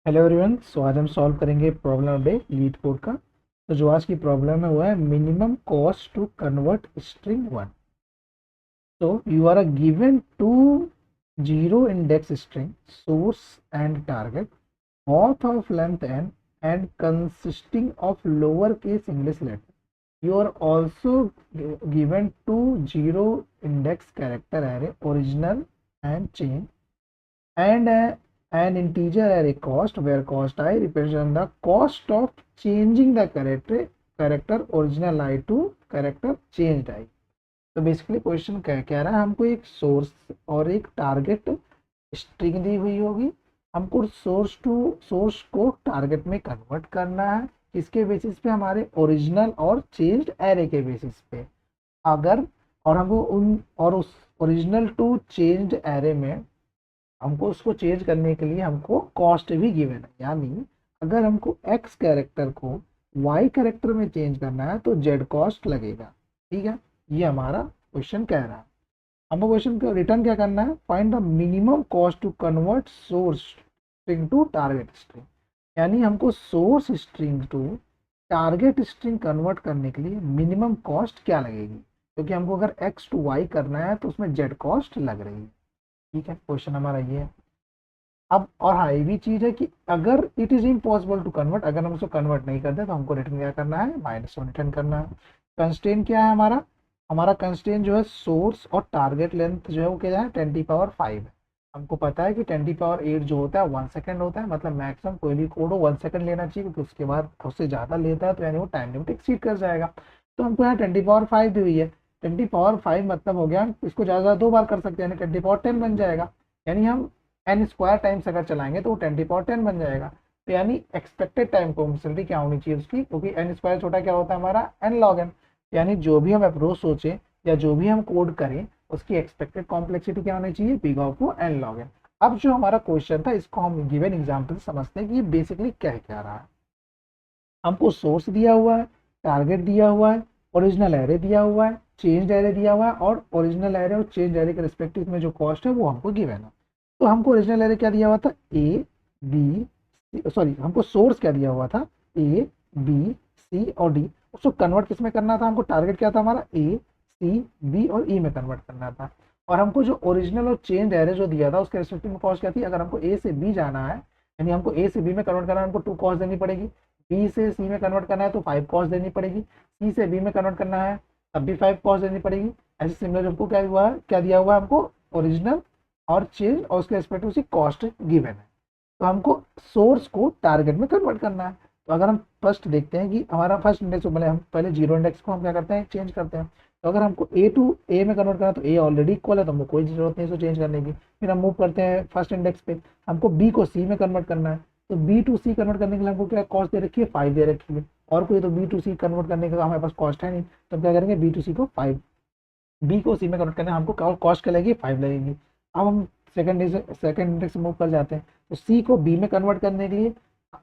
Hello everyone. सो आज हम solve करेंगे प्रॉब्लम डे लीड कोड का। तो जो आज की प्रॉब्लम है वो है minimum cost to convert string one. तो you are given two zero index string source and target both of length n and consisting of lower case English letter. You are also given two zero index character array original and change and an integer array cost where cost I represent the cost of changing the character original I to character changed I। तो basically question क्या कह रहा है, हमको एक source और एक target string दी हुई होगी। हमको सोर्स को टारगेट में कन्वर्ट करना है। इसके बेसिस पे हमारे ओरिजिनल और चेंज्ड एरे के बेसिस पे अगर और हमको उस ओरिजिनल टू चेंज्ड एरे में हमको उसको चेंज करने के लिए हमको कॉस्ट भी गिवन है। यानी अगर हमको एक्स कैरेक्टर को वाई कैरेक्टर में चेंज करना है तो जेड कॉस्ट लगेगा। ठीक है, ये हमारा क्वेश्चन कह रहा है। हमको क्वेश्चन को रिटर्न क्या करना है, find the minimum cost to convert source string to target string. यानी हमको source string to target string convert करने के लिए मिनिमम कॉस्ट क्या लगेगी, क्योंकि हमको अगर एक्स टू वाई करना है तो उसमें जेड कॉस्ट लग रही है। ठीक है, क्वेश्चन हमारा ये है। अब और हाँ, ये भी चीज है कि अगर it is impossible to convert, अगर हम उसको कन्वर्ट नहीं करते तो हमको रिटर्न क्या करना है, -1 रिटर्न करना है। कंस्ट्रेंट क्या है हमारा, हमारा कंस्ट्रेंट जो है सोर्स और टारगेट लेंथ जो है वो क्या है 10⁵ है। हमको पता है कि 10⁸ जो होता है 1 सेकंड होता है, मतलब मैक्सिमम कोई भी कोड हो 1 सेकंड लेना चाहिए, क्योंकि उसके बाद उससे ज़्यादा लेता है तो यानी वो टाइम लिमिट एक्सीड कर जाएगा। तो हमको यहाँ 10⁵ दी हुई है। 10⁵ मतलब हो गया, इसको ज़्यादा 2 बार कर सकते हैं, यानी 10⁻10 बन जाएगा। यानी हम n स्क्वायर टाइम्स अगर चलाएंगे तो वो 10⁻10 बन जाएगा। तो यानी एक्सपेक्टेड टाइम कॉम्प्लेक्सिटी क्या होनी चाहिए उसकी, क्योंकि n स्क्वायर छोटा क्या होता है हमारा n log n। यानी जो भी हम अप्रोच सोचें या जो भी हम कोड करें उसकी एक्सपेक्टेड कॉम्प्लेक्सिटी क्या होनी चाहिए, big of n log n। अब जो हमारा क्वेश्चन था इसको हम गिवन एग्जाम्पल से समझते हैं कि ये बेसिकली क्या रहा है। हमको सोर्स दिया हुआ है, टारगेट दिया हुआ है, ओरिजिनल एरे दिया हुआ है, चेंज एरे दिया हुआ है, और ओरिजिनल एरे और चेंज एरे के रिस्पेक्टिव में जो कॉस्ट है वो हमको गिवन है। तो हमको ओरिजिनल एरे क्या दिया हुआ था, ए बी, सॉरी हमको सोर्स क्या दिया हुआ था, ए बी सी और डी। उसको कन्वर्ट किस में करना था, हमको टारगेट क्या था हमारा, ए सी बी और ई में कन्वर्ट करना था। और हमको जो ओरिजिनल और चेंज एरे जो दिया था उसके रिस्पेक्टिव में कॉस्ट क्या थी, अगर हमको ए से बी जाना है यानी हमको ए से बी में कन्वर्ट करना है, हमको 2 कॉस्ट देनी पड़ेगी। बी से सी में कन्वर्ट करना है तो 5 कॉस्ट देनी पड़ेगी। सी से बी में कन्वर्ट करना है तब भी 5 कॉस्ट देनी पड़ेगी। ऐसे सिमिलर हमको क्या हुआ है, क्या दिया हुआ है हमको, ओरिजिनल और चेंज और उसके रिस्पेक्ट उसी कॉस्ट गिवन है। तो हमको सोर्स को टारगेट में कन्वर्ट करना है। तो अगर हम फर्स्ट देखते हैं कि हमारा फर्स्ट इंडेक्स को हम पहले जीरो इंडेक्स को हम क्या करते हैं, चेंज करते हैं। तो अगर हमको ए टू ए में कन्वर्ट करना है तो ए ऑलरेडी इक्वल है तो हमको कोई जरूरत नहीं इसको चेंज करने की। फिर हम मूव करते हैं फर्स्ट इंडेक्स पे, हमको बी को सी में कन्वर्ट करना है। तो बी टू सी कन्वर्ट करने के लिए हमको क्या कॉस्ट दे रखी है, 5 दे रखी है। और कोई तो बी टू सी कन्वर्ट करने का हमारे पास कॉस्ट है नहीं, तो हम क्या करेंगे, बी टू सी को 5, बी को सी में कन्वर्ट करने हमको कॉस्ट क्या लगेगी, 5 लगेगी। अब हम सेकंड इंडेक्स से मूव कर जाते हैं। तो सी को बी में कन्वर्ट करने के लिए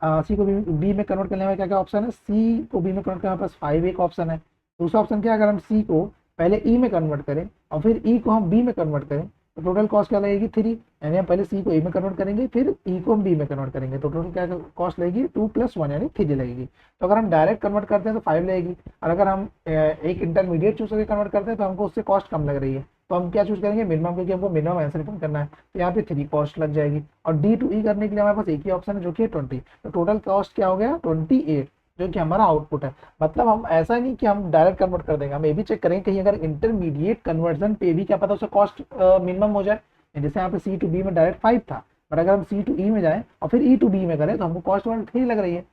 सी को बी में कन्वर्ट करने में क्या क्या ऑप्शन है, सी को बी में कन्वर्ट करने पास 5 एक ऑप्शन है। दूसरा ऑप्शन क्या है, अगर हम सी को पहले ई में कन्वर्ट करें और फिर ई को हम बी में कन्वर्ट करें तो टोटल कॉस्ट क्या लगेगी, 3। यानी हम पहले सी को ए में कन्वर्ट करेंगे फिर ई को हम बी में कन्वर्ट करेंगे तो टोटल क्या कॉस्ट लगेगी, 2 + 1 यानी 3 लगेगी। तो अगर हम डायरेक्ट कन्वर्ट करते हैं तो 5 लगेगी, और अगर हम एक इंटरमीडिएट चूज करके कन्वर्ट करते हैं तो हमको उससे कॉस्ट कम लग रही है। तो हम क्या चूज करेंगे, मिनिमम, क्योंकि हमको मिनिमम आंसर रिटर्न करना है। तो यहाँ पे 3 कॉस्ट लग जाएगी। और डी टू ई करने के लिए हमारे पास एक ही ऑप्शन है जो कि है 20। तो टोटल कॉस्ट क्या हो गया, 28, जो कि हमारा आउटपुट है। मतलब हम ऐसा नहीं कि हम डायरेक्ट कन्वर्ट कर देंगे, हम ये भी चेक करेंगे कहीं अगर इंटरमीडिएट कन्वर्जन पे भी क्या पता उसका कॉस्ट मिनिमम हो जाए। जैसे यहाँ पे सी टू बी में डायरेक्ट 5 था, बट अगर हम सी टू ई में जाएं और फिर ई टू बी में करें तो हमको कॉस्ट 3 लग रही है।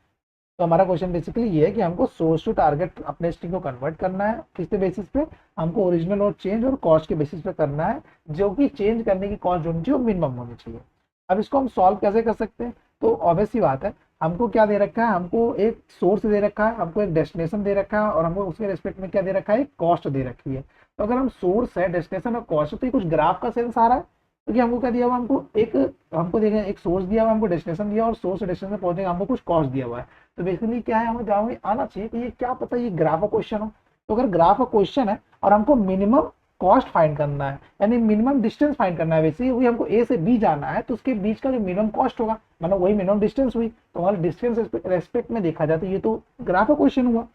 तो हमारा क्वेश्चन बेसिकली ये है कि हमको सोर्स टू टारगेट अपने स्ट्रिंग को कन्वर्ट करना है। किसके बेसिस पे, हमको ओरिजिनल और चेंज और कॉस्ट के बेसिस पे करना है, जो कि चेंज करने की कॉस्ट जो होनी चाहिए वो मिनिमम होनी चाहिए। अब इसको हम सॉल्व कैसे कर सकते हैं, तो ऑब्वियस सी बात है, हमको क्या दे रखा है, हमको एक सोर्स दे रखा है, हमको एक डेस्टिनेशन दे रखा है, और हमको उसके रिस्पेक्ट में क्या दे रखा है, कॉस्ट दे रखी है। तो अगर हम सोर्स है, डेस्टिनेशन और कॉस्ट, तो ये कुछ ग्राफ का सेंस आ रहा है। क्योंकि हमको क्या दिया हुआ, हमको देखा एक सोर्स दिया हुआ, हमको डेस्टिनेशन दिया, और सोर्स डेस्टिनेशन पहुंचने का हमको कुछ कॉस्ट दिया हुआ है। तो बेसिकली क्या है, हमें आना चाहिए कि ये क्या पता ये ग्राफ का क्वेश्चन हो। तो अगर ग्राफ का क्वेश्चन है और हमको मिनिमम कॉस्ट फाइंड करना है, यानी मिनिमम डिस्टेंस फाइंड करना है। वैसे ही हमको ए से बी जाना है तो उसके बीच का जो मिनिमम कॉस्ट होगा, मतलब वही मिनिमम डिस्टेंस हुई। तो हमारा डिस्टेंस रेस्पेक्ट में देखा जाए तो ये तो ग्राफ का क्वेश्चन हुआ।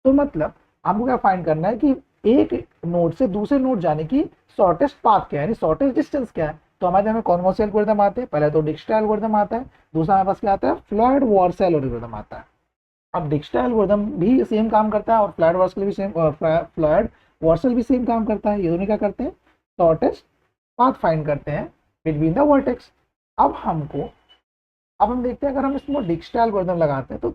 तो मतलब हमको क्या फाइंड करना है कि एक नोड से दूसरे नोड जाने की शॉर्टेस्ट पाथ क्या है, यानी शॉर्टेस्ट डिस्टेंस क्या है। तो हमारे में कौन कौन से एल्गोरिथम आते हैं, पहले तो डिक्स्ट्रा एल्गोरिथम आता है, दूसरा हमारे पास क्या आता है, फ्लॉयड वॉर्सल एल्गोरिथम आता है। अब डिक्स्ट्रा एल्गोरिथम भी सेम काम करता है और फ्लॉयड वॉर्सल भी सेम, फ्लॉयड वॉर्सल भी सेम काम करता है। ये दोनों क्या करते हैं, शॉर्टेस्ट पाथ फाइंड करते हैं बिटवीन द वर्टेक्स। अब हम देखते हैं अगर हम इसमें डिक्स्ट्रा एल्गोरिथम लगाते हैं तो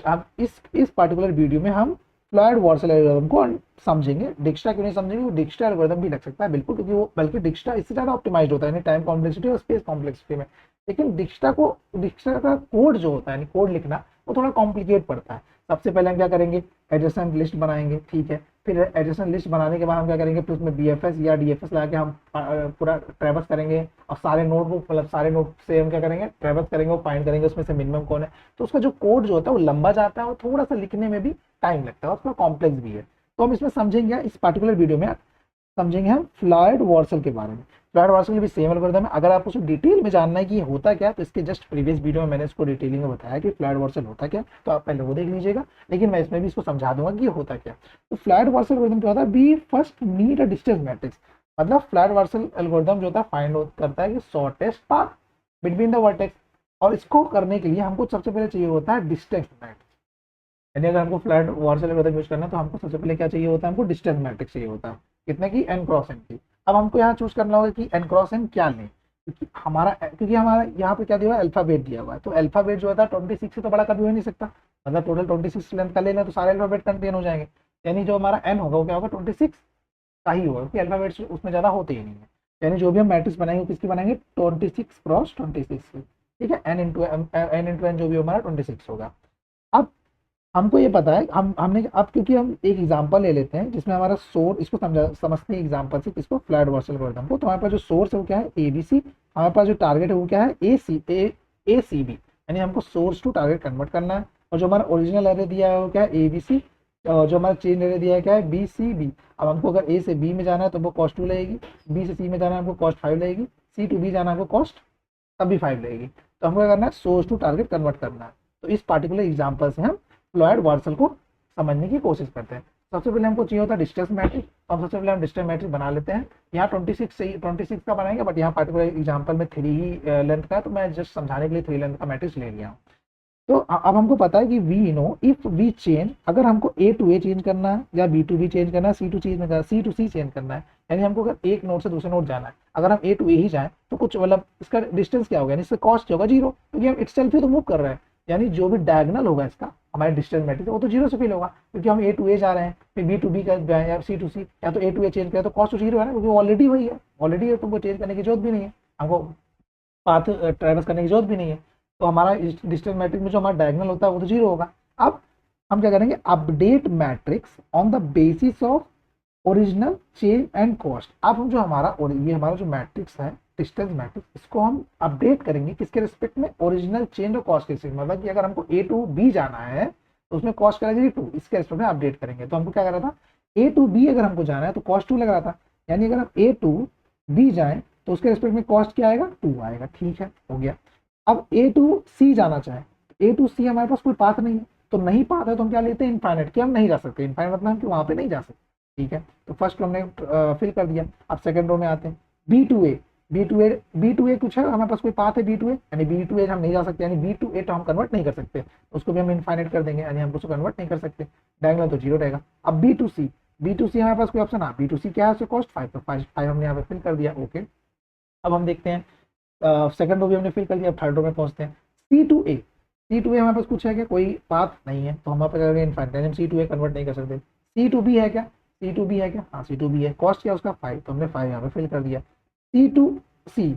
अब इस पर्टिकुलर वीडियो में हम फ्लॉयड वॉर्सल एल्गोरिथम को समझेंगे। डिक्स्ट्रा क्यों नहीं समझेंगे, डिक्स्ट्रा एल्गोरिथम भी लग सकता है बिल्कुल, क्योंकि वो बल्कि डिक्स्ट्रा इससे ज़्यादा ऑप्टिमाइज होता है टाइम कॉम्प्लेक्सिटी और स्पेस कॉम्प्लेक्सिटी में। लेकिन डिक्स्ट्रा का कोड जो होता है, यानी कोड लिखना, वो थोड़ा कॉम्प्लिकेट पड़ता है। सबसे पहले हम क्या करेंगे, एडजेसेंट लिस्ट बनाएंगे, ठीक है। फिर एडजेसेंट लिस्ट बनाने के बाद हम क्या करेंगे, फिर उसमें BFS या DFS लगा के हम पूरा ट्रेवर्स करेंगे और सारे नोड को, मतलब सारे नोड से हम क्या करेंगे, ट्रेवर्स करेंगे, वो फाइंड करेंगे उसमें से मिनिमम कौन है। तो उसका जो कोड जो होता है वो लंबा जाता है और थोड़ा सा लिखने में भी टाइम लगता है और थोड़ा कॉम्प्लेक्स भी है। तो हम इसमें समझेंगे, इस पर्टिकुलर वीडियो में समझेंगे हम फ्लॉयड वॉर्सल के बारे में। फ्लॉयड वॉर्सल भी सेम एल्गोरिथम है। अगर आप उसको डिटेल में जानना है कि ये होता क्या है तो इसके जस्ट प्रीवियस वीडियो में मैंने इसको डिटेलिंग में बताया कि फ्लॉयड वॉर्सल होता क्या, तो आप पहले वो देख लीजिएगा। लेकिन मैं इसमें भी इसको समझा दूंगा कि ये होता क्या। तो फ्लॉयड वॉर्सल एल्गोरिथम क्या होता है, we first need a distance matrix. मतलब फ्लॉयड वॉर्सल एल्गोरिथम जो होता है फाइंड करता है कि shortest path between the vertex, और इसको करने के लिए हमको सबसे पहले चाहिए होता है डिस्टेंस मैट्रिक्स। यानी अगर हमको फ्लॉयड वॉर्सल एल्गोरिथम यूज करना है तो हमको सबसे पहले क्या चाहिए होता है, हमको डिस्टेंस मैट्रिक्स चाहिए होता है, कितने की, n क्रॉस n की। अब हमको यहाँ चूज करना होगा कि n क्रॉस n क्या लें, क्योंकि हमारा यहाँ पे क्या दिया हुआ है, अल्फाबेट दिया हुआ है। तो अल्फाबेट जो होता है 26 से तो बड़ा कभी हो नहीं सकता, मतलब टोटल 26 लेंथ का लेना तो सारे अल्फाबेट कंटेन हो जाएंगे। यानी जो हमारा n होगा वो क्या होगा, 26 का ही होगा, क्योंकि अल्फाबेट्स उसमें ज़्यादा होते ही नहीं है। यानी जो भी हम मैट्रिक्स बनाएंगे किसकी बनाएंगे, 26 क्रॉस 26 की, ठीक है। n इंटू n जो भी हमारा 26 होगा। अब हमको ये पता है, हमने अब क्योंकि हम एक एग्जांपल ले लेते हैं जिसमें हमारा सोर्स, इसको समझते हैं एग्जांपल से, किसको, फ्लॉयड वॉर्सल एल्गोरिथम को। तो हमारे पास जो सोर्स है वो क्या है, ABC। हमारे पास जो टारगेट है वो क्या है, ACB, यानी हमको सोर्स टू टारगेट कन्वर्ट करना है। और जो हमारा ओरिजिनल एरे दिया है वो क्या है, ABC, और जो हमारा चेन एरे दिया है क्या है, BCB। अब हमको अगर A से B में जाना है तो वो कॉस्ट 2 लगेगी, B से C में जाना है हमको कॉस्ट 5 लगेगी, C टू B जाना है हमको कॉस्ट तब भी 5 लगेगी। तो हमको क्या करना है, सोर्स टू टारगेट कन्वर्ट करना है। तो इस पार्टिकुलर एग्जाम्पल से हम फ्लॉयड वॉर्सल को समझने की कोशिश करते हैं। सबसे पहले हमको चाहिए होता है डिस्टेंस मैट्रिक्स। तो सबसे पहले हम डिस्टेंस मैट्रिक्स बना लेते हैं। यहाँ 26 का बनाएंगे, बट यहाँ पार्टिकुलर एग्जांपल में 3 ही लेंथ का है, तो मैं जस्ट समझाने के लिए 3 लेंथ का मैट्रिक्स ले लिया हूँ। तो अब हमको पता है कि we know if we change, अगर हमको A टू A चेंज करना है या B टू B चेंज करना है, C टू C चेंज करना है, यानी हमको अगर एक नोड से दूसरे नोड जाना है, अगर हम A टू A ही जाए तो कुछ मतलब इसका डिस्टेंस क्या होगा, यानी इसका कॉस्ट क्या होगा, 0, क्योंकि हम इटसेल्फ ही तो मूव कर रहे हैं। यानी जो भी डायगोनल होगा इसका हमारे डिस्टेंस मैट्रिक्स वो तो 0 से फिल होगा, क्योंकि हम A टू A जा रहे हैं, फिर B टू B का जाए या C टू C, या तो A टू A चेंज करें तो कॉस्ट तो 0 है ना, क्योंकि ऑलरेडी वही है, ऑलरेडी है, तुमको चेंज करने की जरूरत भी नहीं है, हमको पाथ ट्रेवर्स करने की जरूरत भी नहीं है। तो हमारा डिस्टेंस मैट्रिक्स में जो हमारा डायगोनल होता है वो तो 0 होगा। अब हम क्या करेंगे, update matrix on the basis of original, change and cost. अब हम जो हमारा जो मैट्रिक्स है डिस्टेंस मैट्रिक्स, इसको हम अपडेट करेंगे किसके रिस्पेक्ट में, ओरिजिनल, चेंज और कॉस्ट के रिस्पेक्ट। मतलब कि अगर हमको A टू B जाना है तो उसमें कॉस्ट क्या लगेगी, 2, इसके रिस्पेक्ट में अपडेट करेंगे। तो हमको क्या कर रहा था, A टू B अगर हमको जाना है तो कॉस्ट 2 लग रहा था, यानी अगर हम A टू B जाए तो उसके रिस्पेक्ट में कॉस्ट क्या आएगा, 2 आएगा, ठीक है, हो गया। अब A टू C जाना चाहे, A टू C हमारे पास कोई पाथ नहीं है, तो नहीं पाथ है तो हम क्या लेते हैं, इनफाइनाइट, कि हम नहीं जा सकते, इनफाइनाइट मतलब हम कि वहाँ पे नहीं जा सकते, ठीक है। तो फर्स्ट रो हमने फिल कर दिया। अब सेकंड रो में आते हैं, B टू ए कुछ है, हमारे पास कोई पाथ है B टू ए, यानी B टू ए हम नहीं जा सकते, यानी B टू ए तो हम कन्वर्ट नहीं कर सकते, उसको भी हम इनफाइनाइट कर देंगे, यानी हम उसको कन्वर्ट नहीं कर सकते, डायगोनल तो 0 रहेगा। अब B टू C हमारे पास कोई ऑप्शन, B टू C क्या है, उसका कॉस्ट 5, तो 5 हमने यहाँ पे फिल कर दिया, ओके। अब हम देखते हैं सेकंड रो भी हमने फिल कर दिया। अब थर्ड रो में पहुंचते हैं, C टू ए हमारे पास कुछ है क्या, कोई पाथ नहीं है, तो हम यहाँ पे करेंगे इनफाइनाइट, यानी हम C टू ए कन्वर्ट नहीं कर सकते। C टू B है क्या, C टू B है क्या, हाँ C टू B है, कॉस्ट क्या उसका 5, तो हमने 5 यहाँ पे फिल कर दिया। C टू C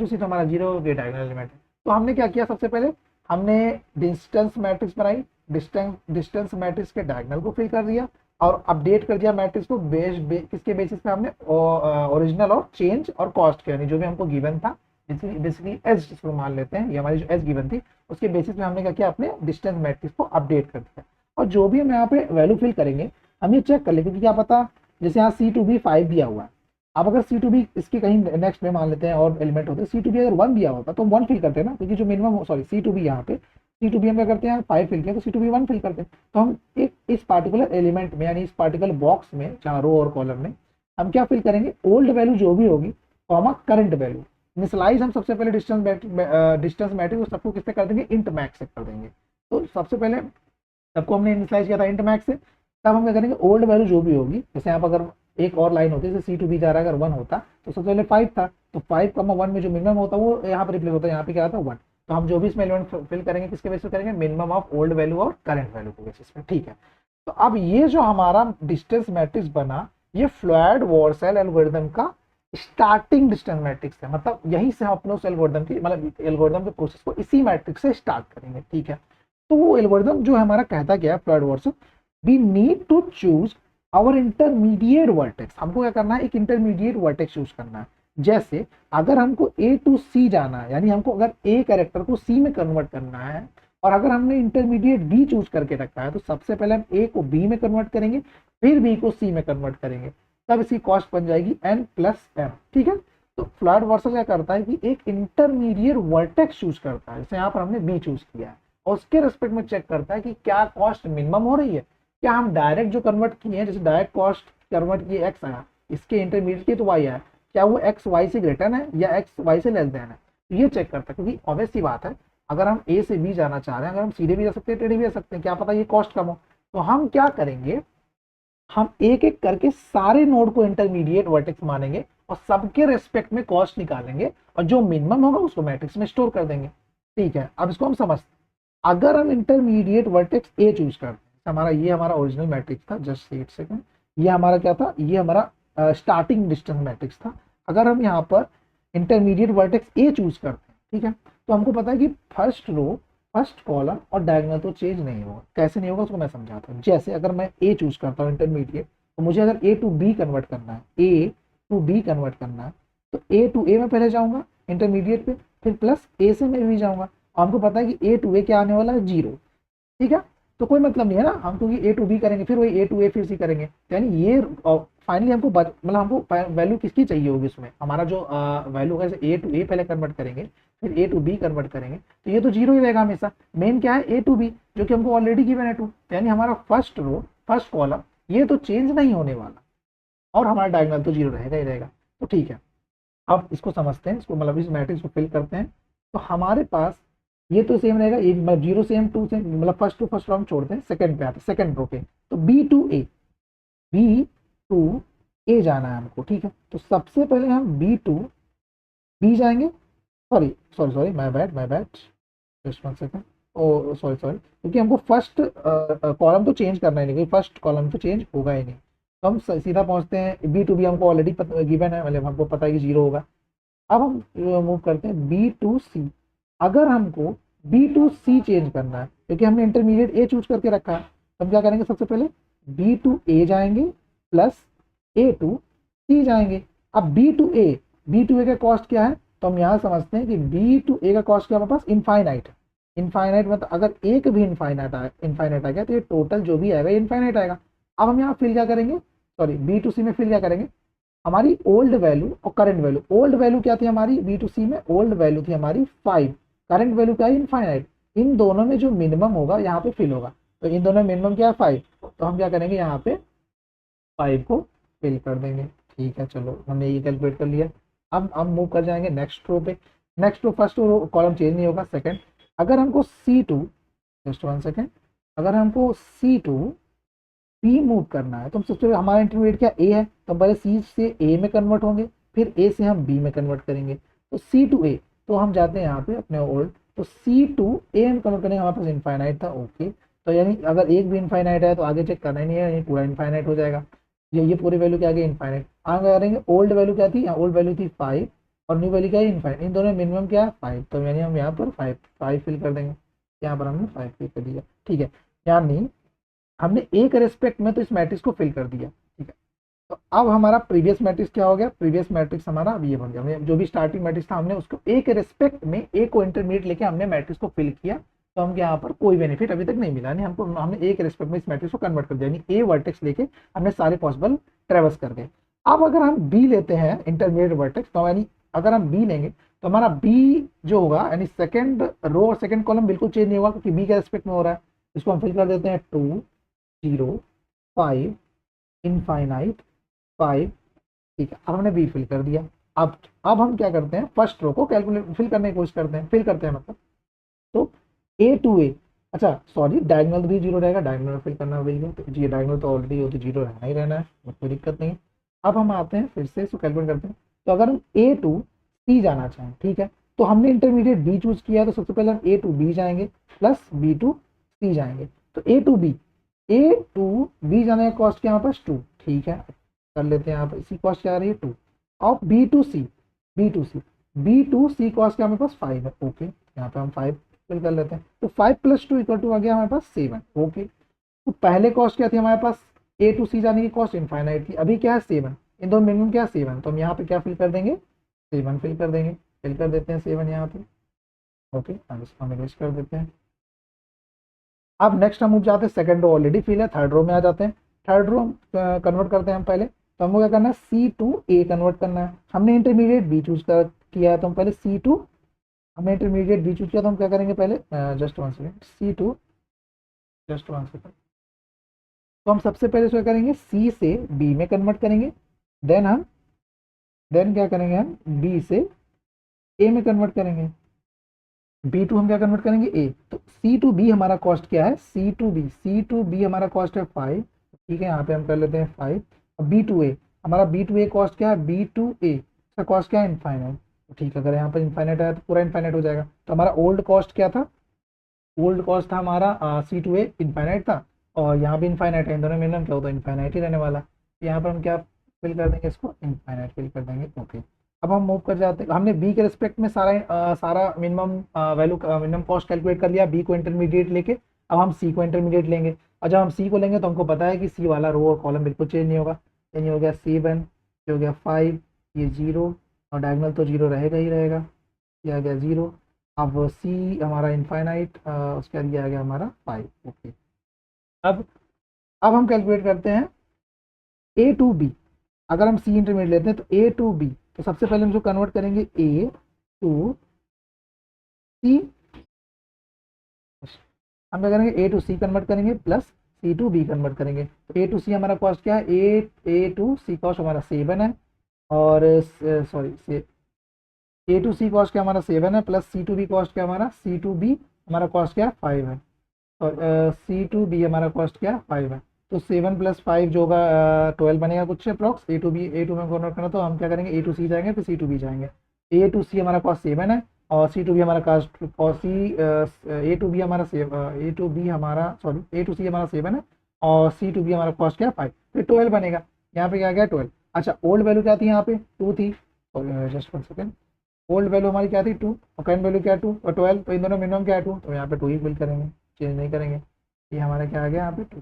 तो हमारा 0 हो गया, डायगोनल एलिमेंट है। तो हमने क्या किया, सबसे पहले हमने डिस्टेंस मैट्रिक्स बनाई, डिस्टेंस मैट्रिक्स के डायगोनल को फिल कर दिया और अपडेट कर दिया मैट्रिक्स को किसके बेसिस पे, हमने ओरिजिनल और चेंज और कॉस्ट के, यानी जो भी हमको गिवन था, बेसिकली एज जिसको मान लेते हैं, ये हमारी जो एज गिवन थी उसके बेसिस पे हमने क्या किया, अपने डिस्टेंस मैट्रिक्स को अपडेट कर दिया। और जो भी हम यहाँ पे वैल्यू फिल करेंगे हम ये चेक कर लेंगे, क्योंकि क्या पता, जैसे यहाँ C टू B 5 दिया हुआ है, अब अगर सी टू बी इसके कहीं नेक्स्ट में मान लेते हैं और एलिमेंट होते हैं, सी टू बी अगर 1 दिया होता तो हम 1 फिल करते हैं ना, क्योंकि जो minimum, sorry C to B यहाँ पे, सी टू बी हम क्या करते हैं 5 फिल किया तो सी टू बी 1 फिल करते हैं। तो हम एक इस पार्टिकुलर एलिमेंट में यानी इस पार्टिकुलर बॉक्स में जहाँ रो और कॉलम में हम क्या फिल करेंगे, ओल्ड वैल्यू जो भी होगी कॉमा करंट वैल्यू। इनिशियलाइज हम सबसे पहले डिस्टेंस मैट्रिक्स सबको किससे कर देंगे, इंट मैक्स से कर देंगे। तो सबसे पहले सबको हमने इनिशियलाइज किया था इंट मैक्स से, तब हम क्या करेंगे ओल्ड वैल्यू जो भी होगी, जैसे यहाँ पर अगर एक और लाइन होती है जैसे सी टू बी जा रहा है, अगर 1 होता तो सबसे पहले 5 था, तो 5 कमा 1 में जो मिनिमम होता है वो यहाँ पर रिप्लेस होता है, यहाँ पे क्या था 1। तो हम जो भी इसमें एलिमेंट फिल करेंगे किसके बेसिस पे करेंगे, मिनिमम ऑफ ओल्ड वैल्यू और करंट वैल्यू के बेसिस पे, ठीक है। तो अब ये जो हमारा डिस्टेंस मैट्रिक्स बना, ये फ्लूइड वॉर्सेल एल्गोरिथम का स्टार्टिंग डिस्टेंस मैट्रिक्स है, मतलब यही से हम अपने उस एल्गोरिथम की, मतलब एल्गोरिथम के प्रोसेस को इसी मैट्रिक्स से स्टार्ट करेंगे, ठीक है। तो वो एल्गोरिथम जो हमारा कहता क्या है, Floyd Warshall, we need to choose our intermediate vertex, हमको क्या करना है, एक इंटरमीडिएट वर्टेक्स चूज करना है। जैसे अगर हमको ए टू सी जाना है, यानी हमको अगर ए कैरेक्टर को सी में कन्वर्ट करना है, और अगर हमने इंटरमीडिएट बी चूज करके रखा है, तो सबसे पहले हम ए को बी में कन्वर्ट करेंगे, फिर बी को सी में कन्वर्ट करेंगे, तब इसकी कॉस्ट बन जाएगी एन प्लस एम, ठीक है। तो फ्लूइड वॉर्सेल क्या करता है कि एक इंटरमीडिएट वर्टेक्स चूज करता है, जैसे यहाँ पर हमने बी चूज किया है, और उसके रेस्पेक्ट में चेक करता है कि क्या कॉस्ट मिनिमम हो रही है, क्या हम डायरेक्ट जो कन्वर्ट किए हैं, जैसे डायरेक्ट कॉस्ट कन्वर्ट किए एक्स आया, इसके इंटरमीडिएट की तो वाई आया, क्या वो एक्स वाई से ग्रेटर है या एक्स वाई से लेस देन है, तो ये चेक करता है। क्योंकि ऑब्वियस सी बात है, अगर हम ए से बी जाना चाह रहे हैं, अगर हम सीधे भी जा सकते हैं टेढ़े भी जा सकते हैं, क्या पता ये कॉस्ट कम हो, तो हम क्या करेंगे, हम एक एक करके सारे नोड को इंटरमीडिएट वर्टेक्स मानेंगे और सबके रेस्पेक्ट में कॉस्ट निकालेंगे, और जो मिनिमम होगा उसको मैट्रिक्स में स्टोर कर देंगे, ठीक है। अब इसको हम समझते हैं, अगर हम इंटरमीडिएट वर्टेक्स ए चूज करते हैं, हमारा ये हमारा ओरिजिनल मैट्रिक्स था, जस्ट 8 सेकंड, ये हमारा क्या था, ये हमारा स्टार्टिंग डिस्टेंस मैट्रिक्स था। अगर हम यहाँ पर इंटरमीडिएट वर्टेक्स ए चूज करते हैं, ठीक है, तो हमको पता है कि फर्स्ट रो, फर्स्ट कॉलम और डायगोनल तो चेंज नहीं होगा। कैसे नहीं होगा उसको मैं समझाता हूँ। जैसे अगर मैं ए चूज करता हूँ इंटरमीडिएट, तो मुझे अगर ए टू बी कन्वर्ट करना है, ए टू बी कन्वर्ट करना है, तो ए टू ए में पहले जाऊंगा इंटरमीडिएट पे, फिर प्लस ए से मैं भी जाऊंगा, हमको पता है कि ए टू ए क्या आने वाला है 0, ठीक है। तो कोई मतलब नहीं है ना, हम क्योंकि ए टू बी करेंगे फिर वही ए टू ए फिर सी करेंगे, यानी ये फाइनली हमको मतलब हमको वैल्यू किसकी चाहिए होगी उसमें, हमारा जो वैल्यू है, ए टू ए पहले कन्वर्ट करेंगे फिर ए टू बी कन्वर्ट करेंगे, तो ये तो 0 ही रहेगा हमेशा। मेन क्या है, ए टू बी, जो कि हमको ऑलरेडी गिवन है 2, यानी हमारा फर्स्ट रो फर्स्ट कॉलम ये तो चेंज नहीं होने वाला, और हमारा डायगोनल तो 0 रहेगा ही रहेगा। तो ठीक है, अब इसको समझते हैं, इसको मतलब इस मैट्रिक्स को फिल करते हैं। तो हमारे पास ये तो सेम रहेगा, ये मतलब 0 से हम 2 से मतलब फर्स्ट टू फर्स्ट रो हम छोड़ते हैं, सेकंड पे आते हैं, सेकंड रो पे, तो B to A, B to A जाना है हमको, ठीक है। तो सबसे पहले हम बी टू बी जाएंगे, sorry sorry sorry, my bad, just 1 second, oh sorry sorry, क्योंकि हमको फर्स्ट कॉलम तो चेंज करना ही नहीं, क्योंकि फर्स्ट कॉलम तो चेंज होगा ही नहीं, तो हम सीधा पहुंचते हैं बी टू बी, हमको ऑलरेडी गिवन है, मतलब हमको पता है कि 0 होगा। अब हम मूव करते हैं बी टू सी। अगर हमको बी टू सी चेंज करना है, क्योंकि हमने इंटरमीडिएट ए चूज करके रखा है, तो हम क्या करेंगे, सबसे पहले बी टू ए जाएंगे प्लस ए टू सी जाएंगे। अब बी टू ए का कॉस्ट क्या है, तो हम यहाँ समझते हैं कि बी टू ए का कॉस्ट क्या हमारे पास इनफाइनाइट है। इनफाइनाइट मतलब अगर एक भी इनफाइनाइट आ गया तो ये टोटल जो भी आएगा इनफाइनाइट आएगा। अब हम यहाँ फिल क्या करेंगे, सॉरी बी टू सी में फिल क्या करेंगे, हमारी ओल्ड वैल्यू और करंट वैल्यू। ओल्ड वैल्यू क्या थी हमारी बी टू सी में, ओल्ड वैल्यू थी हमारी 5, करंट वैल्यू क्या है इनफाइनाइट। इन दोनों में जो मिनिमम होगा यहाँ पे फिल होगा, तो इन दोनों में मिनिमम क्या है 5, तो हम क्या करेंगे यहाँ पे 5 को फिल कर देंगे, ठीक है। चलो हमने ये कैलकुलेट कर लिया। अब हम मूव कर जाएंगे नेक्स्ट रो पे। Next row first row column change नहीं होगा, सेकंड। अगर हमको C2, जस्ट 1 सेकंड, अगर हमको C2 P मूव करना है, तो हम सबसे पहले हमारा इंटरमीडिएट क्या ए है, तो हम पहले C से A में कन्वर्ट होंगे, फिर A से हम B में कन्वर्ट करेंगे, तो C टू A, तो हम जाते हैं यहाँ पे अपने ओल्ड, तो C टू A में कन्वर्ट करेंगे, हमारे पास इनफाइनाइट था, ओके। तो यानी अगर एक भी इनफाइनाइट है तो आगे चेक करना ही नहीं है, ये पूरा इनफाइनाइट हो जाएगा, ये पूरी वैल्यू क्या आ गई इनफाइनाइट। आगे करेंगे ओल्ड वैल्यू क्या थी, ओल्ड वैल्यू थी 5 और न्यू वैल्यू क्या है इनफाइनाइट, इन दोनों मिनिमम क्या है 5, तो यानी हम यहाँ पर 5 फिल कर देंगे, यहाँ पर हमने 5 फिल कर दिया, ठीक है। यानी हमने एक रेस्पेक्ट में तो इस मैट्रिक्स को फिल कर दिया, ठीक है। तो अब हमारा प्रीवियस मैट्रिक्स क्या हो गया, प्रीवियस मैट्रिक्स हमारा अब ये बन गया, हमने जो भी स्टार्टिंग मैट्रिक्स था हमने उसको एक रेस्पेक्ट में ए को इंटरमीडिएट लेके हमने मैट्रिक्स को फिल किया, तो हमको यहाँ पर कोई बेनिफिट अभी तक नहीं मिला, नहीं हमको, हमने एक रेस्पेक्ट में इस मैट्रिक्स को कन्वर्ट कर दिया, यानी ए वर्टेक्स लेके हमने सारे पॉसिबल ट्रेवर्स कर गए। अब अगर हम बी लेते हैं इंटरमीडिएट वर्टेक्स, तो यानी अगर हम बी लेंगे तो हमारा बी जो होगा यानी सेकंड रो और सेकंड कॉलम बिल्कुल चेंज नहीं होगा, क्योंकि बी के रेस्पेक्ट में हो रहा है। इसको हम फिल कर देते हैं 2 0 5 इनफाइनाइट 5। ठीक है, अब हमने बी फिल कर दिया। अब हम क्या करते हैं, फर्स्ट रो को कैलकुलेट फिल करने की कोशिश करते हैं, फिल करते हैं मतलब। तो ए टू ए, अच्छा सॉरी डायगोनल भी जीरो रहेगा, डायगोनल फिल करना होगा, तो जी डायगोनल तो ऑलरेडी हो तो जीरो रहना ही रहना है, कोई दिक्कत नहीं है। अब हम आते हैं फिर से इसको कैलकुलेट करते हैं। तो अगर हम ए टू सी जाना चाहें, ठीक है, तो हमने इंटरमीडिएट बी चूज किया है, तो सबसे पहले हम ए टू बी जाएंगे प्लस बी टू सी जाएंगे। तो ए टू बी जाने का कॉस्ट क्या है हमारे पास 2, ठीक है, कर लेते हैं यहाँ पर इसी कॉस्ट क्या आ रही है 2। और बी टू सी कॉस्ट क्या हमारे पास 5 है, ओके, यहाँ पे हम 5 फिल कर लेते हैं। तो 5 + 2 = आ गया हमारे पास 7, ओके। तो पहले कॉस्ट क्या थी हमारे पास, ए टू सी जाने की कॉस्ट इनफाइनाइट थी, अभी क्या है 7, इन दोनों मिनिमम क्या है 7, तो हम यहाँ पे क्या फिल कर देंगे 7 फिल कर देंगे, फिल कर देते हैं 7 यहाँ पे, ओके। अब इसको हम इरेज कर देते हैं। अब नेक्स्ट हम उठ जाते हैं, सेकंड रो ऑलरेडी फिल है, थर्ड रो में आ जाते हैं। थर्ड रो कन्वर्ट करते हैं हम पहले, तो हमको क्या करना है सी टू ए कन्वर्ट करना है। हमने इंटरमीडिएट बी चूज किया है, तो हम पहले सी टू, हमने इंटरमीडिएट बी चूज किया, तो हम क्या करेंगे पहले just 1 second C to, just 1 second. तो हम सबसे पहले क्या करेंगे सी से बी में कन्वर्ट करेंगे, देन क्या करेंगे हम बी से ए में कन्वर्ट करेंगे, बी टू हम क्या कन्वर्ट करेंगे ए। तो सी टू बी हमारा कॉस्ट क्या है, सी टू बी हमारा कॉस्ट है 5, ठीक है, यहाँ पे हम कर लेते हैं 5। और बी टू ए कॉस्ट क्या है, बी टू ए इसका कॉस्ट क्या है इनफाइनाइट, तो ठीक है, अगर यहाँ पर इनफाइनाइट आया तो पूरा इनफाइनाइट हो जाएगा। तो हमारा ओल्ड कॉस्ट क्या था, ओल्ड कॉस्ट था हमारा सी टू ए इनफाइनाइट था, और यहाँ भी इनफाइनाइट है, इन दोनों मिनिमम क्या होता है इनफाइनाइट ही रहने वाला। तो यहाँ पर हम क्या फिल कर देंगे, इसको इनफाइनाइट फिल कर देंगे, ओके। अब हम मूव कर जाते हैं, हमने बी के रिस्पेक्ट में सारा minimum value minimum cost calculate कर लिया बी को इंटरमीडिएट लेके। अब हम सी को इंटरमीडिएट लेंगे, और जब हम सी को लेंगे तो हमको पता है कि सी वाला रो और कॉलम बिल्कुल चेंज नहीं होगा। चेंज हो गया 7, ये हो गया 5, ये 0, और डायगोनल तो 0 रहेगा ही रहेगा, ये आ गया 0। अब सी हमारा इनफाइनाइट, उसके बाद ये आ गया हमारा 5, ओके। अब हम कैलकुलेट करते हैं ए टू बी। अगर हम सी इंटरमीडिएट लेते हैं तो ए टू बी, तो सबसे पहले हम जो कन्वर्ट करेंगे ए टू सी, हम क्या करेंगे ए टू सी कन्वर्ट करेंगे plus C to B convert करेंगे। तो ए टू सी हमारा कॉस्ट क्या है, ए टू सी कॉस्ट हमारा 7 है, और sorry A to C cost क्या हमारा 7 है, plus C to B cost क्या हमारा, सी टू बी हमारा कॉस्ट क्या है 5 है, और सी टू बी हमारा कॉस्ट क्या है 5 है। तो 7 + 5 जो होगा 12 बनेगा कुछ अप्रॉक्स। ए टू में कन्वर्ट करना, तो हम क्या करेंगे ए टू सी जाएंगे फिर सी टू बी जाएंगे। ए टू सी हमारा कॉस्ट 7 है, और सी टू बी हमारा कॉस्ट ए टू बी हमारा ए टू सी हमारा 7 है, और सी टू बी हमारा कॉस्ट क्या है 5, फिर 12 बनेगा। यहाँ पे क्या गया 12। अच्छा ओल्ड वैल्यू क्या थी यहाँ पे 2 थी, जस्ट 1 सेकेंड, ओल्ड वैल्यू हमारी क्या थी 2, और करंट वैल्यू क्या है 2 और 12, तो इन दोनों मिनिमम क्या है 2, तो यहाँ पे 2 ही फिल करेंगे, चेंज नहीं करेंगे। ये हमारा क्या आ गया यहाँ पे 2।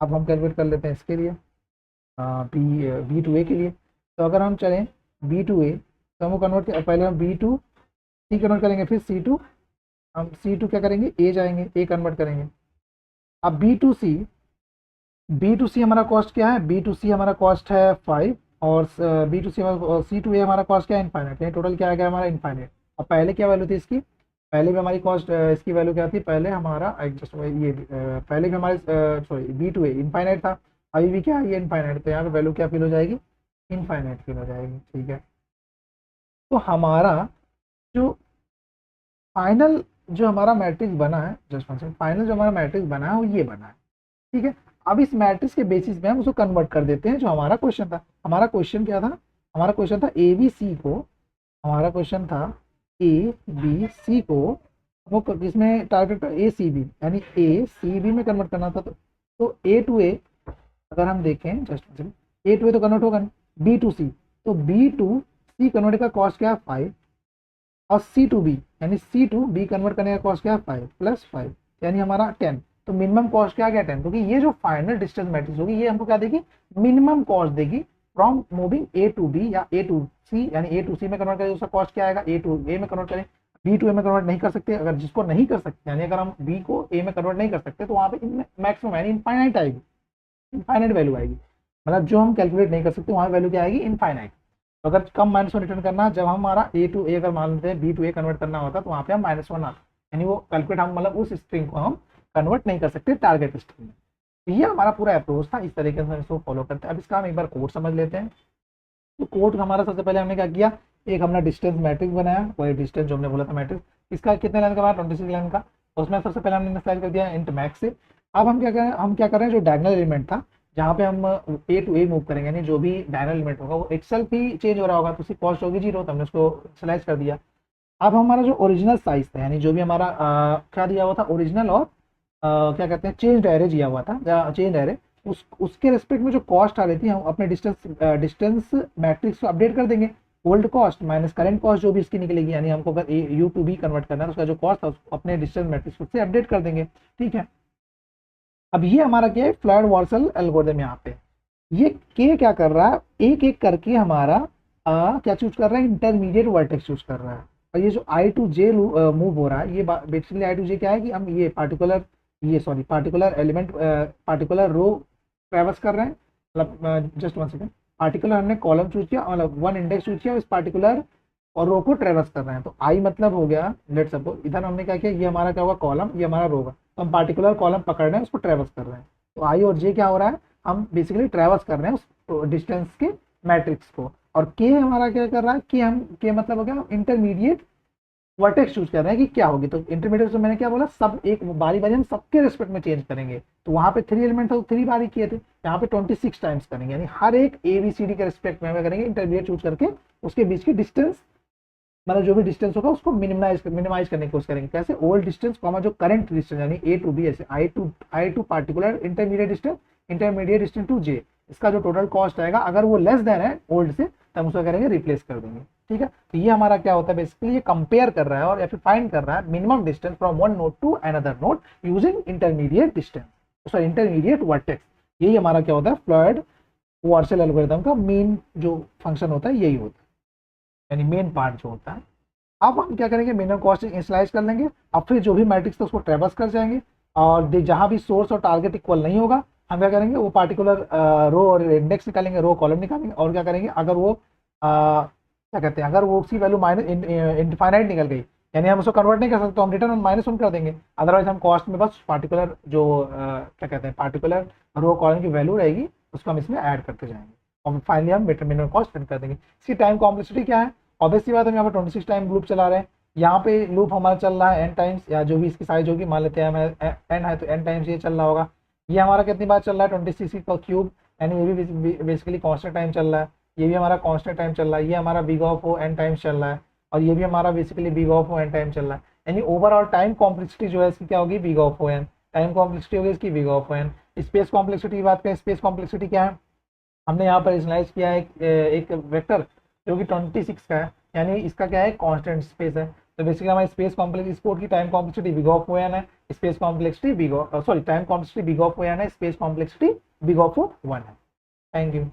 अब हम कैलकुलेट कर लेते हैं इसके लिए बी टू ए के लिए। तो अगर हम चलें बी टू ए, तो हमको कन्वर्ट पहले हम बी टू सी कन्वर्ट करेंगे, फिर सी टू, हम सी टू क्या करेंगे ए जाएंगे, ए कन्वर्ट करेंगे। अब बी टू सी हमारा कॉस्ट क्या है, बी टू सी हमारा कॉस्ट है 5, और B to C C to A हमारा कॉस्ट क्या है इनफाइनाइट, यानी टोटल क्या आ गया हमारा इनफाइनाइट। अब पहले क्या वैल्यू थी इसकी, पहले भी हमारी कॉस्ट इसकी वैल्यू क्या थी, पहले हमारा एडजस्ट ये पहले भी हमारे sorry B to A infinite था, अभी भी क्या है ये इनफाइनाइट, तो यहाँ पे वैल्यू क्या फिल हो जाएगी इनफाइनाइट फिल हो जाएगी, ठीक है। तो हमारा जो फाइनल जो हमारा मैट्रिक्स बना है, जस्ट वन सेकंड, फाइनल जो हमारा मैट्रिक्स बना है वो ये बना है, ठीक है। अब इस मैट्रिक्स के बेसिस पे हम उसको कन्वर्ट कर देते हैं, जो हमारा क्वेश्चन था। हमारा क्वेश्चन क्या था, हमारा क्वेश्चन था ए बी सी को, हमारा क्वेश्चन था ए बी सी को वो किसमें टारगेट ए सी बी, यानी ए सी बी में कन्वर्ट करना था। तो ए टू ए अगर हम देखें जस्ट ए टू ए तो कन्वर्ट होगा नहीं, बी टू सी, तो बी टू सी कन्वर्ट का कॉस्ट क्या है 5, और सी टू बी यानी सी टू बी कन्वर्ट करने का कॉस्ट क्या है 5 + 5 यानी हमारा 10। तो मिनिमम कॉस्ट क्या गया 10, क्योंकि ये जो फाइनल डिस्टेंस मैट्रिक्स होगी ये हमको क्या देगी, मिनिमम कॉस्ट देगी from moving A to B या ए टू सी, यानी ए टू सी में कन्वर्ट करें उसका कॉस्ट क्या आएगा, ए टू ए में कन्वर्ट करें, बी टू ए में कन्वर्ट नहीं कर सकते, अगर जिसको नहीं कर सकते यानी अगर हम बी को ए में कन्वर्ट नहीं कर सकते तो वहाँ पे मैक्सिमम यानी इनफाइनाइट आएगी, इनफाइनाइट वैल्यू आएगी। मतलब जो हम कैलकुलेट नहीं कर सकते वहाँ वैल्यू क्या आएगी, इनफाइनाइट। तो अगर कम -1 रिटर्न करना, जब हमारा ए टू ए अगर मान लेते हैं बी टू ए कन्वर्ट करना होता तो वहाँ पे हम -1 आता, यानी वो कैलकुलेट हम मतलब उस स्ट्रिंग को हम कन्वर्ट नहीं कर सकते टारगेट स्ट्रिंग में। ये हमारा पूरा अप्रोच था, इस तरीके से हम इसको फॉलो करते हैं। अब इसका हम एक बार कोड समझ लेते हैं। तो कोड हमारा सबसे पहले हमने क्या किया, एक हमने डिस्टेंस मैट्रिक्स बनाया, वही डिस्टेंस जो हमने बोला था मैट्रिक्स, इसका कितने लाइन का बनाया, 26 लाइन का। उसमें सबसे पहले हमने इनिशियलाइज कर दिया इंट मैक्स से। अब हम क्या कर रहे हैं, जो डायगोनल एलिमेंट था जहाँ पे हम ए टू ए मूव करेंगे, यानी जो भी डायगोनल एलिमेंट होगा वो एक्सेल्फ ही चेंज हो रहा होगा, तो उसकी कॉस्ट होगी 0, तो हमने उसको इनिशियलाइज कर दिया। अब हमारा जो ओरिजिनल साइज था, यानी जो भी हमारा क्या दिया हुआ था, ओरिजिनल और क्या कहते हैं चेंज एरे दिया हुआ था, चेंज एरे, उसके रेस्पेक्ट में जो कॉस्ट आ रही थी, हम अपने डिस्टेंस मैट्रिक्स को अपडेट कर देंगे। Old cost minus current cost जो भी इसकी निकलेगी, यानी हमको अगर यू टू बी कन्वर्ट करना है तो उसका जो कॉस्ट था उसको अपने डिस्टेंस मैट्रिक्स से अपडेट कर देंगे। ठीक है, अब ये हमारा क्या है, फ्लड वार्सल एल्गोरिथम। यहाँ पे ये के क्या कर रहा है, एक एक करके हमारा क्या चूज कर रहा है, इंटरमीडिएट वर्टेक्स चूज कर रहा है। और ये जो आई टू जे मूव हो रहा है, ये बेसिकली आई टू जे क्या है कि हम ये पार्टिकुलर एलिमेंट पार्टिकुलर रो ट्रेवर्स कर रहे हैं। मतलब जस्ट 1 सेकेंड, पार्टिकुलर हमने कॉलम चूज किया, मतलब 1 इंडेक्स चूज किया, इस पार्टिकुलर और रो को ट्रेवर्स कर रहे हैं। तो आई मतलब हो गया, लेट सपोज इधर हमने क्या किया, ये हमारा क्या होगा कॉलम, ये हमारा रो होगा, तो हम पार्टिकुलर कॉलम पकड़ रहे हैं, उसको ट्रेवर्स कर रहे हैं। तो आई और जे क्या हो रहा है, हम बेसिकली ट्रेवर्स कर रहे हैं उस डिस्टेंस के मैट्रिक्स को। और के हमारा क्या कर रहा है, कि हम के मतलब हो गया इंटरमीडिएट वर्टेक्स चूज कर रहे हैं कि क्या होगी। तो इंटरमीडिएट से मैंने क्या बोला, सब एक बारी बारी हम सबके रिस्पेक्ट में चेंज करेंगे। तो वहां पे 3 एलिमेंट था तो 3 बारी किए थे, यहाँ पे 26 टाइम्स करेंगे, यानी हर एक ए बी सी डी के रिस्पेक्ट में करेंगे इंटरमीडिएट चूज करके, उसके बीच की डिस्टेंस मतलब जो भी डिस्टेंस होगा उसको मिनिमाइज करने की कोशिश करेंगे। कैसे, ओल्ड डिस्टेंस कॉमा जो करंट डिस्टेंस, यानी ए टू बी, ऐसे I to particular intermediate distance to J, इसका जो टोटल कॉस्ट आएगा अगर वो लेस देन है ओल्ड से, तो हम उसको करेंगे रिप्लेस कर देंगे। ठीक है, तो ये हमारा क्या होता है, बेसिकली ये कंपेयर कर रहा है और या फिर फाइंड कर रहा है minimum distance from one node to another node using intermediate distance, sorry intermediate vertex. यही हमारा क्या होता है, फ्लड वार्सल एल्गोरिथम का मेन जो फंक्शन होता है यही होता है, यानी मेन पार्ट जो होता है। अब हम क्या करेंगे, मिनिमम कॉस्ट इनिशियलाइज कर लेंगे। अब फिर जो भी मैट्रिक्स था उसको ट्रेवर्स कर जाएंगे, और जहां भी सोर्स और टारगेट इक्वल नहीं होगा हम क्या करेंगे, वो पार्टिकुलर रो और इंडेक्स निकालेंगे, रो कॉलम निकालेंगे, और क्या करेंगे, अगर वो क्या कहते हैं, अगर वो उसकी वैल्यू माइनस इनफाइनाइट निकल गई, यानी हम उसको कन्वर्ट नहीं कर सकते, तो हम रिटर्न -1 कर देंगे। अदरवाइज हम कॉस्ट में बस पार्टिकुलर जो क्या कहते हैं पार्टिकुलर रो कॉलम की वैल्यू रहेगी उसको हम इसमें ऐड करते जाएंगे, और फाइनली हम मिनिमम कॉस्ट प्रिंट कर देंगे। इसकी टाइम कॉम्प्लेक्सिटी क्या है, ऑब्वियसली बात, हम यहाँ पर 26 टाइम लूप चला रहे हैं। यहाँ पे लूप हमारा चल रहा है n टाइम्स, या जो भी इसकी साइज होगी, मान लेते हैं हमें n है तो n टाइम्स ये चल रहा होगा। ये हमारा कितनी बार चल रहा है, 26 का क्यूब, यानी ये भी बेसिकली कांस्टेंट टाइम चल रहा है। ये भी हमारा कांस्टेंट टाइम चल रहा है, ये हमारा big of O n times चल रहा है, और ये भी हमारा basically big of O n time चल रहा है। यानी ओवरऑल टाइम कॉम्प्लेक्सिटी जो है इसकी क्या होगी, big of O n, time complexity होगी इसकी big of O n। Space complexity की बात करें, स्पेस कॉम्प्लेक्सिटी क्या है, हमने यहाँ पर इनिशियलाइज किया है एक वेक्टर जो कि 26 का है, यानी इसका क्या है, कांस्टेंट स्पेस है। तो बेसिकली हमारी स्पेस कॉम्प्लेक्स इस कोड की time complexity big of O N है, space complexity big of time complexity big of O N है, space complexity big of O 1 है। Thank you.